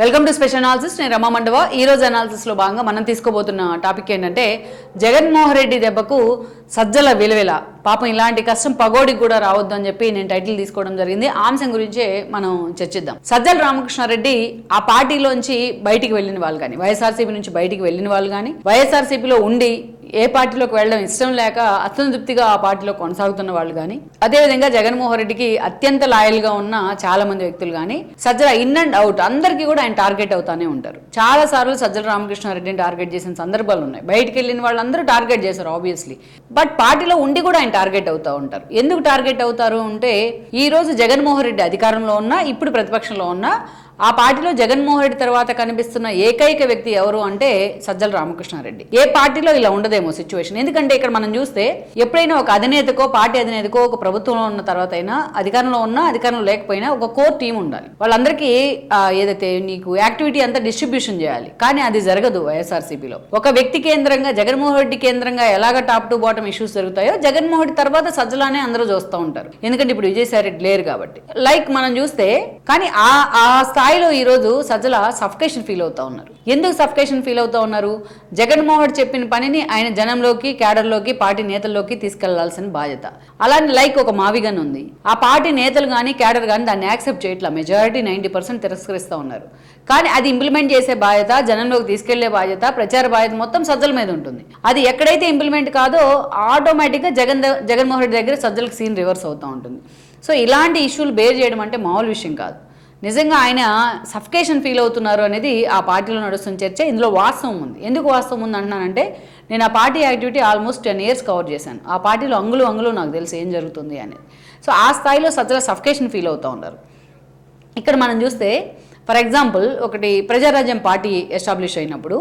Welcome to special analysis. నేను రమా మండవ. ఈ రోజు అనాలిసిస్లో భాగంగా మనం తీసుకోబోతున్న టాపిక్ ఏంటంటే జగన్మోహన్ రెడ్డి దెబ్బకు సజ్జల విలువెల. పాపం ఇలాంటి కష్టం పగోడికి కూడా రావద్దు అని చెప్పి నేను టైటిల్ తీసుకోవడం జరిగింది. ఆ అంశం గురించే మనం చర్చిద్దాం. సజ్జల రామకృష్ణారెడ్డి ఆ పార్టీలోంచి బయటికి వెళ్ళిన వాళ్ళు కానీ, వైఎస్ఆర్సీపీ నుంచి బయటికి వెళ్ళిన వాళ్ళు కానీ, వైఎస్ఆర్సీపీలో ఉండి ఏ పార్టీలోకి వెళ్ళడం ఇష్టం లేక అసంతృప్తిగా ఆ పార్టీలో కొనసాగుతున్న వాళ్ళు కానీ, అదేవిధంగా జగన్మోహన్ రెడ్డికి అత్యంత లాయల్గా ఉన్న చాలా మంది వ్యక్తులు కానీ సజ్జల ఇన్ అండ్ అవుట్ అందరికీ కూడా ఆయన టార్గెట్ అవుతానే ఉంటారు. చాలా సార్లు సజ్జల రామకృష్ణారెడ్డిని టార్గెట్ చేసిన సందర్భాలు ఉన్నాయి. బయటికి వెళ్ళిన వాళ్ళందరూ టార్గెట్ చేశారు ఆబ్వియస్లీ. బట్ పార్టీలో ఉండి కూడా ఆయన టార్గెట్ అవుతూ ఉంటారు. ఎందుకు టార్గెట్ అవుతారు అంటే, ఈ రోజు జగన్మోహన్ రెడ్డి అధికారంలో ఉన్నా, ఇప్పుడు ప్రతిపక్షంలో ఉన్నా, ఆ పార్టీలో జగన్మోహన్ రెడ్డి తర్వాత కనిపిస్తున్న ఏకైక వ్యక్తి ఎవరు అంటే సజ్జల రామకృష్ణారెడ్డి. ఏ పార్టీలో ఇలా ఉండదేమో సిచ్యువేషన్. ఎందుకంటే ఇక్కడ మనం చూస్తే ఎప్పుడైనా ఒక అధినేతకో, పార్టీ అధినేతకో, ఒక ప్రభుత్వంలో ఉన్న తర్వాత అయినా, అధికారంలో ఉన్నా అధికారంలో లేకపోయినా ఒక కోర్ టీం ఉండాలి. వాళ్ళందరికీ ఏదైతే నీకు యాక్టివిటీ అంతా డిస్ట్రిబ్యూషన్ చేయాలి. కానీ అది జరగదు వైఎస్ఆర్సీపీలో. ఒక వ్యక్తి కేంద్రంగా, జగన్మోహన్ రెడ్డి కేంద్రంగా ఎలాగ టాప్ టు బాటమ్ ఇష్యూస్ జరుగుతాయో జగన్మోహన్ రెడ్డి తర్వాత సజ్జలానే అందరూ చూస్తూ ఉంటారు. ఎందుకంటే ఇప్పుడు విజయసాయి రెడ్డి లేరు కాబట్టి. లైక్ మనం చూస్తే కానీ ఆ స్థాయిలో ఈ రోజు సజ్జల సఫికేషన్ ఫీల్ అవుతా ఉన్నారు. ఎందుకు సఫికేషన్ ఫీల్ అవుతా ఉన్నారు? జగన్మోహన్ రెడ్డి చెప్పిన పనిని ఆయన జనంలోకి, క్యాడర్లోకి, పార్టీ నేతల్లోకి తీసుకెళ్లాల్సిన బాధ్యత. అలానే లైక్ ఒక మావిగన్ ఉంది. ఆ పార్టీ నేతలు కానీ, క్యాడర్ కానీ దాన్ని యాక్సెప్ట్ చేయట్లా. మెజారిటీ 90% తిరస్కరిస్తూ ఉన్నారు. కానీ అది ఇంప్లిమెంట్ చేసే బాధ్యత, జనంలోకి తీసుకెళ్లే బాధ్యత, ప్రచార బాధ్యత మొత్తం సజ్జల మీద ఉంటుంది. అది ఎక్కడైతే ఇంప్లిమెంట్ కాదో ఆటోమేటిక్గా జగన్మోహన్ రెడ్డి దగ్గర సజ్జలకు సీన్ రివర్స్ అవుతూ ఉంటుంది. సో ఇలాంటి ఇష్యూలు బేర్ చేయడం అంటే మామూలు విషయం కాదు. నిజంగా ఆయన సఫికేషన్ ఫీల్ అవుతున్నారు అనేది ఆ పార్టీలో నడుస్తున్న చర్చ. ఇందులో వాస్తవం ఉంది. ఎందుకు వాస్తవం ఉంది అంటున్నానంటే, నేను ఆ party activity almost 10 years cover చేశాను. ఆ పార్టీలో అంగులు నాకు తెలుసు ఏం జరుగుతుంది అనేది. సో ఆ స్థాయిలో సజ్జల సఫికేషన్ ఫీల్ అవుతూ ఉంటారు. ఇక్కడ మనం చూస్తే ఫర్ ఎగ్జాంపుల్ ఒకటి ప్రజారాజ్యం పార్టీ ఎస్టాబ్లిష్ అయినప్పుడు,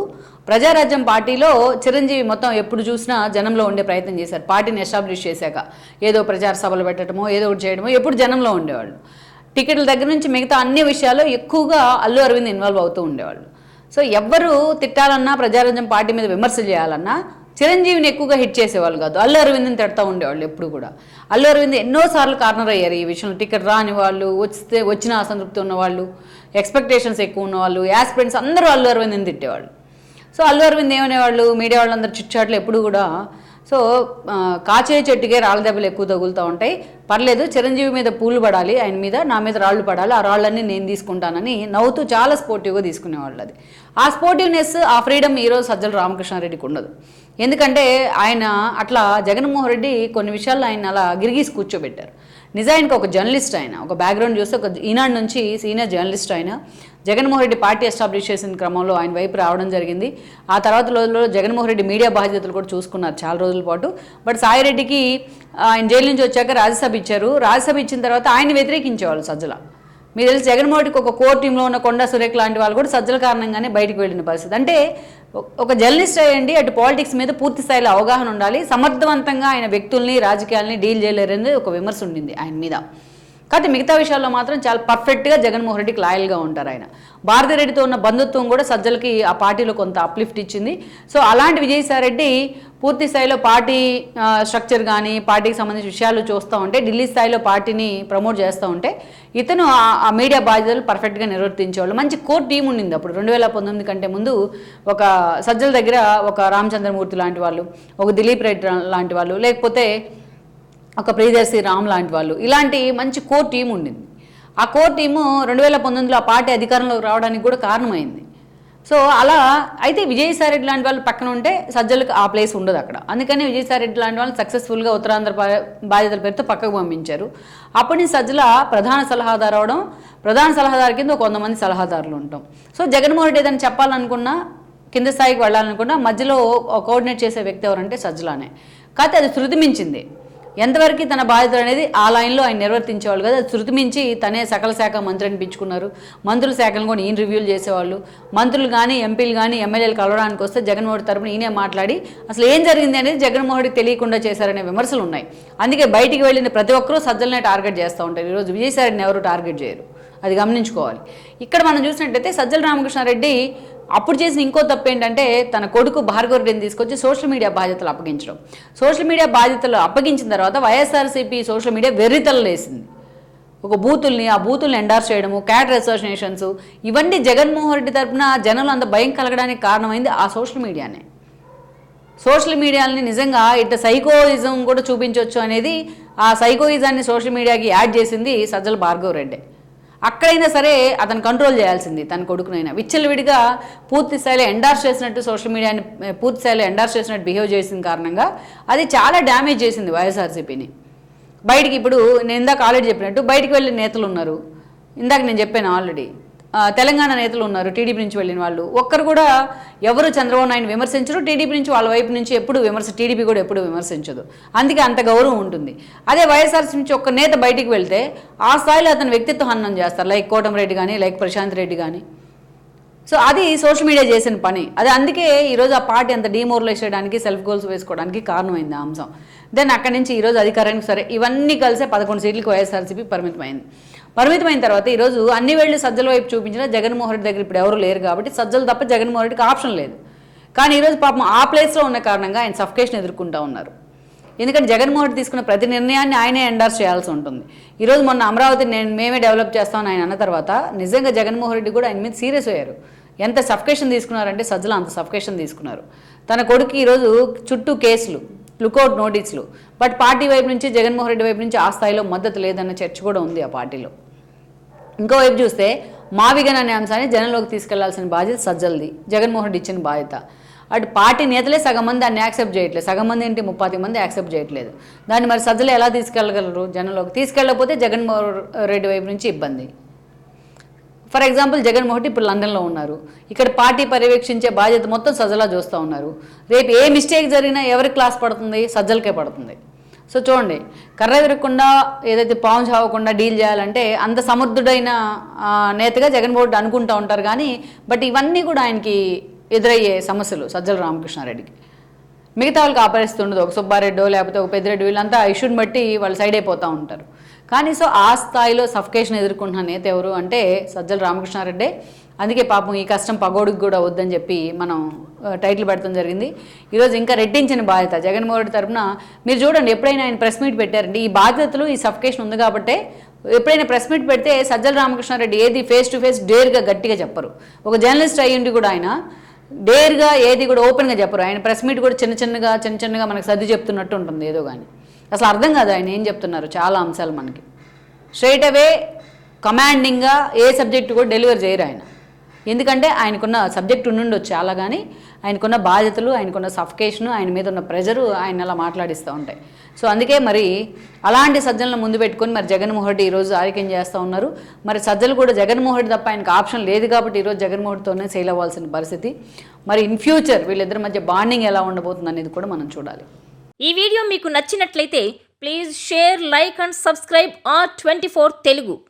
ప్రజారాజ్యం పార్టీలో చిరంజీవి మొత్తం ఎప్పుడు చూసినా జనంలో ఉండే ప్రయత్నం చేశారు. పార్టీని ఎస్టాబ్లిష్ చేశాక ఏదో ప్రచార సభలు పెట్టడమో, ఏదో ఒకటి చేయడమో, ఎప్పుడు జనంలో ఉండేవాళ్ళు. టికెట్ల దగ్గర నుంచి మిగతా అన్ని విషయాల్లో ఎక్కువగా అల్లు అరవింద్ ఇన్వాల్వ్ అవుతూ ఉండేవాళ్ళు. సో ఎవ్వరు తిట్టాలన్నా, ప్రజారాజ్యం పార్టీ మీద విమర్శలు చేయాలన్నా చిరంజీవిని ఎక్కువగా హిట్ చేసేవాళ్ళు కాదు, అల్లు అరవింద్ని తిడతా ఉండేవాళ్ళు ఎప్పుడు కూడా. అల్లు అరవింద్ ఎన్నోసార్లు కార్నర్ అయ్యారు ఈ విషయంలో. టికెట్ రాని వాళ్ళు, వచ్చిన అసంతృప్తి ఉన్నవాళ్ళు, ఎక్స్పెక్టేషన్స్ ఎక్కువ ఉన్నవాళ్ళు, యాస్పిరెంట్స్ అందరూ అల్లు అరవింద్ని తిట్టేవాళ్ళు. సో అల్లు అరవింద్ ఏమనేవాళ్ళు, మీడియా వాళ్ళందరూ చిట్చాట్లు ఎప్పుడు కూడా, సో కాచే చెట్టుకే రాళ్ళ దెబ్బలు ఎక్కువ తగులుతూ ఉంటాయి, పర్లేదు చిరంజీవి మీద పూలు పడాలి, ఆయన మీద, నా మీద రాళ్ళు పడాలి, ఆ రాళ్ళన్నీ నేను తీసుకుంటానని నవ్వుతూ చాలా స్పోర్టివ్గా తీసుకునేవాళ్ళు. అది ఆ స్పోర్టివ్నెస్, ఆ ఫ్రీడమ్ ఈరోజు సజ్జల రామకృష్ణారెడ్డికి ఉండదు. ఎందుకంటే ఆయన అట్లా జగన్మోహన్ రెడ్డి కొన్ని విషయాల్లో ఆయన అలా గిరిగీసి కూర్చోబెట్టారు. నిజానికి ఒక జర్నలిస్ట్ ఆయన, ఒక బ్యాక్గ్రౌండ్ చూస్తే ఒక ఈనాడు నుంచి సీనియర్ జర్నలిస్ట్ ఆయన. జగన్మోహన్ రెడ్డి పార్టీ ఎస్టాబ్లిష్ చేసిన క్రమంలో ఆయన వైపు రావడం జరిగింది. ఆ తర్వాత రోజుల్లో జగన్మోహన్ రెడ్డి మీడియా బాధ్యతలు కూడా చూసుకున్నారు చాలా రోజుల పాటు. బట్ సాయిరెడ్డికి ఆయన జైలు నుంచి వచ్చాక రాజ్యసభ ఇచ్చారు. రాజ్యసభ ఇచ్చిన తర్వాత ఆయన వ్యతిరేకించేవాళ్ళు సజ్జల. మీకు తెలిసి జగన్మోహన్ రెడ్డికి ఒక కోర్ టీంలో ఉన్న కొండా సురేఖ లాంటి వాళ్ళు కూడా సజ్జల కారణంగానే బయటకు వెళ్ళిన పరిస్థితి. అంటే ఒక జర్నలిస్ట్ అయ్యండి, అటు పాలిటిక్స్ మీద పూర్తి స్థాయిలో అవగాహన ఉండాలి, సమర్థవంతంగా ఆయన వ్యక్తుల్ని, రాజకీయాల్ని డీల్ చేయలేరనేది ఒక విమర్శ ఉండింది ఆయన మీద. కాకపోతే మిగతా విషయాల్లో మాత్రం చాలా పర్ఫెక్ట్గా జగన్మోహన్ రెడ్డికి లాయల్గా ఉంటారు ఆయన. భారతిరెడ్డితో ఉన్న బంధుత్వం కూడా సజ్జలకి ఆ పార్టీలో కొంత అప్లిఫ్ట్ ఇచ్చింది. సో అలాంటి విజయసాయి రెడ్డి పూర్తి స్థాయిలో పార్టీ స్ట్రక్చర్ కానీ, పార్టీకి సంబంధించిన విషయాలు చూస్తూ ఉంటే, ఢిల్లీ స్థాయిలో పార్టీని ప్రమోట్ చేస్తూ ఉంటే, ఇతను ఆ మీడియా బాధ్యతలు పర్ఫెక్ట్గా నిర్వర్తించేవాళ్ళు. మంచి కోర్ టీం ఉండింది అప్పుడు. 2019 కంటే ముందు ఒక సజ్జల దగ్గర ఒక రామచంద్రమూర్తి లాంటి వాళ్ళు, ఒక దిలీప్ రెడ్డి లాంటి వాళ్ళు, లేకపోతే ఒక ప్రియదర్శి రామ్ లాంటి వాళ్ళు, ఇలాంటి మంచి కోర్ టీం ఉండింది. ఆ కోర్ టీము 2019లో ఆ పార్టీ అధికారంలోకి రావడానికి కూడా కారణమైంది. సో అలా అయితే విజయసాయి రెడ్డి లాంటి వాళ్ళు పక్కన ఉంటే సజ్జలకు ఆ ప్లేస్ ఉండదు అక్కడ. అందుకని విజయసాయి రెడ్డి లాంటి వాళ్ళు సక్సెస్ఫుల్గా ఉత్తరాంధ్ర బాధ్యతల పేరుతో పక్కకు పంపించారు. అప్పటి నుంచి సజ్జల ప్రధాన సలహాదారు అవడం, ప్రధాన సలహాదారు కింద 100 మంది సలహాదారులు ఉంటాం. సో జగన్మోహన్ రెడ్డి ఏదైనా చెప్పాలనుకున్నా, కింద స్థాయికి వెళ్ళాలనుకున్నా మధ్యలో కోఆర్డినేట్ చేసే వ్యక్తి ఎవరంటే సజ్జలానే. కాకపోతే అది శృతి మించింది. ఎంతవరకు తన బాధ్యతలు అనేది ఆ లైన్లో ఆయన నిర్వర్తించేవాళ్ళు కదా. శృతి మించి తనే సకల శాఖ మంత్రి అనిపించుకున్నారు. మంత్రుల శాఖలను కూడా ఈయన రివ్యూలు చేసేవాళ్ళు. మంత్రులు కానీ, ఎంపీలు కానీ, ఎమ్మెల్యేలు కలవడానికి వస్తే జగన్మోహన్ తరపున ఈయనే మాట్లాడి అసలు ఏం జరిగింది అనేది జగన్మోహన్ తెలియకుండా చేశారనే విమర్శలు ఉన్నాయి. అందుకే బయటికి వెళ్ళిన ప్రతి ఒక్కరూ సజ్జలనే టార్గెట్ చేస్తూ ఉంటారు. ఈరోజు విజయసాయి రెడ్డిని ఎవరు టార్గెట్ చేయరు, అది గమనించుకోవాలి. ఇక్కడ మనం చూసినట్టయితే సజ్జల రామకృష్ణారెడ్డి అప్పుడు చేసిన ఇంకో తప్పు ఏంటంటే, తన కొడుకు భార్గవ రెడ్డిని తీసుకొచ్చి సోషల్ మీడియా బాధ్యతలు అప్పగించడం. సోషల్ మీడియా బాధ్యతలు అప్పగించిన తర్వాత వైఎస్ఆర్సీపీ సోషల్ మీడియా వెర్రితలలేసింది. ఒక ఆ బూతుల్ని ఎండార్స్ చేయడము, క్యాడర్ అసోసియేషన్స్, ఇవన్నీ జగన్మోహన్ రెడ్డి తరఫున జనంలో అంత భయం కలగడానికి కారణమైంది ఆ సోషల్ మీడియానే. సోషల్ మీడియాని నిజంగా ఇట్లా సైకోయిజం కూడా చూపించవచ్చు అనేది, ఆ సైకోయిజాన్ని సోషల్ మీడియాకి యాడ్ చేసింది సజ్జల భార్గవ రెడ్డి. అక్కడైనా సరే అతను కంట్రోల్ చేయాల్సింది తన కొడుకునైనా. విచ్చలవిడిగా పూర్తి స్థాయిలో ఎండార్స్ చేసినట్టు సోషల్ మీడియాని పూర్తి స్థాయిలో ఎండార్స్ చేసినట్టు బిహేవ్ చేసిన కారణంగా అది చాలా డ్యామేజ్ చేసింది వైఎస్ఆర్సీపీని. బయటికి ఇప్పుడు నేను ఇందాక ఆల్రెడీ చెప్పినట్టు బయటికి వెళ్ళిన నేతలు ఉన్నారు. ఇందాక నేను చెప్పాను ఆల్రెడీ, తెలంగాణ నేతలు ఉన్నారు టీడీపీ నుంచి వెళ్ళిన వాళ్ళు. ఒక్కరు కూడా ఎవరు చంద్రబాబు నాయుడు విమర్శించరు. టీడీపీ నుంచి వాళ్ళ వైపు నుంచి ఎప్పుడు టీడీపీ కూడా ఎప్పుడు విమర్శించదు. అందుకే అంత గౌరవం ఉంటుంది. అదే వైఎస్ఆర్సీ నుంచి ఒక్క నేత బయటికి వెళ్తే ఆ స్థాయిలో అతను వ్యక్తిత్వ హననం చేస్తారు, లైక్ కోటమిరెడ్డి కానీ, లైక్ ప్రశాంత్ రెడ్డి కానీ. సో అది సోషల్ మీడియా చేసిన పని. అది అందుకే ఈరోజు ఆ పార్టీ అంత డీమోరలైజ్ చేయడానికి, సెల్ఫ్ గోల్స్ వేసుకోవడానికి కారణమైంది ఆ అంశం. దెన్ అక్కడి నుంచి ఈరోజు అధికారానికి సరే ఇవన్నీ కలిసే 11 సీట్లకు వైఎస్ఆర్సీపీ పరిమితమైన తర్వాత ఈరోజు అన్ని వేళ్ళు సజ్జల వైపు చూపించిన జగన్మోహన్ రెడ్డి దగ్గర ఇప్పుడు ఎవరు లేరు కాబట్టి సజ్జలు తప్ప జగన్మోహన్ రెడ్డికి ఆప్షన్ లేదు. కానీ ఈరోజు పాపం ఆ ప్లేస్లో ఉన్న కారణంగా ఆయన సఫికేషన్ ఎదుర్కొంటూ ఉన్నారు. ఎందుకంటే జగన్మోహన్ రెడ్డి తీసుకున్న ప్రతి నిర్ణయాన్ని ఆయనే ఎండార్స్ చేయాల్సి ఉంటుంది. ఈరోజు మొన్న అమరావతిని మేమే డెవలప్ చేస్తామని ఆయన అన్న తర్వాత నిజంగా జగన్మోహన్ రెడ్డి కూడా ఆయన మీద సీరియస్ అయ్యారు. ఎంత సఫికేషన్ తీసుకున్నారంటే సజ్జలు అంత సఫికేషన్ తీసుకున్నారు. తన కొడుకు ఈరోజు చుట్టూ కేసులు, లుకౌట్ నోటీసులు. బట్ పార్టీ వైపు నుంచి, జగన్మోహన్ రెడ్డి వైపు నుంచి ఆ స్థాయిలో మద్దతు లేదన్న చర్చ కూడా ఉంది ఆ పార్టీలో. ఇంకోవైపు చూస్తే మావిగన్ అనే అంశాన్ని జనంలోకి తీసుకెళ్లాల్సిన బాధ్యత సజ్జలది, జగన్మోహన్ రెడ్డి ఇచ్చిన బాధ్యత. అటు పార్టీ నేతలే సగం మంది దాన్ని యాక్సెప్ట్ చేయట్లేదు, సగం మంది ఏంటి 30 మంది యాక్సెప్ట్ చేయట్లేదు. దాన్ని మరి సజ్జలు ఎలా తీసుకెళ్ళగలరు జనంలోకి? తీసుకెళ్ళకపోతే జగన్మోహన్ రెడ్డి వైపు నుంచి ఇబ్బంది. ఫర్ ఎగ్జాంపుల్ జగన్మోహన్ రెడ్డి ఇప్పుడు లండన్లో ఉన్నారు. ఇక్కడ పార్టీ పర్యవేక్షించే బాధ్యత మొత్తం సజ్జలా చూస్తూ ఉన్నారు. రేపు ఏ మిస్టేక్ జరిగినా ఎవరికి క్లాస్ పడుతుంది? సజ్జలకే పడుతుంది. సో చూడండి, కర్ర విరగకుండా ఏదైతే పాము చావకుండా డీల్ చేయాలంటే అంత సమర్థుడైన నేతగా జగన్మోహన్ రెడ్డి అనుకుంటూ ఉంటారు. కానీ బట్ ఇవన్నీ కూడా ఆయనకి ఎదురయ్యే సమస్యలు సజ్జల రామకృష్ణారెడ్డికి. మిగతా వాళ్ళకి ఆపరిస్తుండదు. ఒక సుబ్బారెడ్డో లేకపోతే ఒక పెద్దిరెడ్డి, వీళ్ళంతా ఇష్యూని బట్టి వాళ్ళు సైడ్ అయిపోతూ ఉంటారు. కానీ సో ఆ స్థాయిలో సఫికేషన్ ఎదుర్కొంటున్న నేత ఎవరు అంటే సజ్జల రామకృష్ణారెడ్డి. అందుకే పాపం ఈ కష్టం పగోడికి కూడా వద్దని చెప్పి మనం టైటిల్ పెడతాం జరిగింది. ఈరోజు ఇంకా రెట్టించిన బాధ్యత జగన్మోహన్ రెడ్డి తరఫున. మీరు చూడండి, ఎప్పుడైనా ఆయన ప్రెస్ మీట్ పెట్టారండి, ఈ బాధ్యతలు ఈ సఫికేషన్ ఉంది కాబట్టి ఎప్పుడైనా ప్రెస్ మీట్ పెడితే సజ్జల రామకృష్ణారెడ్డి ఏది ఫేస్ టు ఫేస్ డేర్గా గట్టిగా చెప్పరు. ఒక జర్నలిస్ట్ అయ్యిండి కూడా ఆయన డేర్గా ఏది కూడా ఓపెన్గా చెప్పరు. ఆయన ప్రెస్ మీట్ కూడా చిన్న చిన్నగా మనకు సర్ది చెప్తున్నట్టు ఉంటుంది ఏదో. కానీ అసలు అర్థం కాదు ఆయన ఏం చెప్తున్నారు. చాలా అంశాలు మనకి స్ట్రైట్ అవే కమాండింగ్గా ఏ సబ్జెక్టు కూడా డెలివర్ చేయరు ఆయన. ఎందుకంటే ఆయనకున్న సబ్జెక్ట్ ఉండుండొచ్చు చాలా, కానీ ఆయనకున్న బాధ్యతలు, ఆయనకున్న సఫికేషను, ఆయన మీద ఉన్న ప్రెజరు ఆయన అలా మాట్లాడిస్తూ ఉంటాయి. సో అందుకే మరి అలాంటి సజ్జలను ముందు పెట్టుకొని మరి జగన్మోహన్ రెడ్డి ఈరోజు ఆరోగ్యం చేస్తూ ఉన్నారు. మరి సజ్జలు కూడా జగన్మోహన్ రెడ్డి తప్ప ఆయనకు ఆప్షన్ లేదు కాబట్టి ఈరోజు జగన్మోహన్ రెడ్డితోనే సేల్ అవ్వాల్సిన పరిస్థితి. మరి ఇన్ ఫ్యూచర్ వీళ్ళిద్దరి మధ్య బాండింగ్ ఎలా ఉండబోతుంది అనేది కూడా మనం చూడాలి. ఈ వీడియో మీకు నచ్చినట్లయితే please share, like and subscribe R24 Telugu.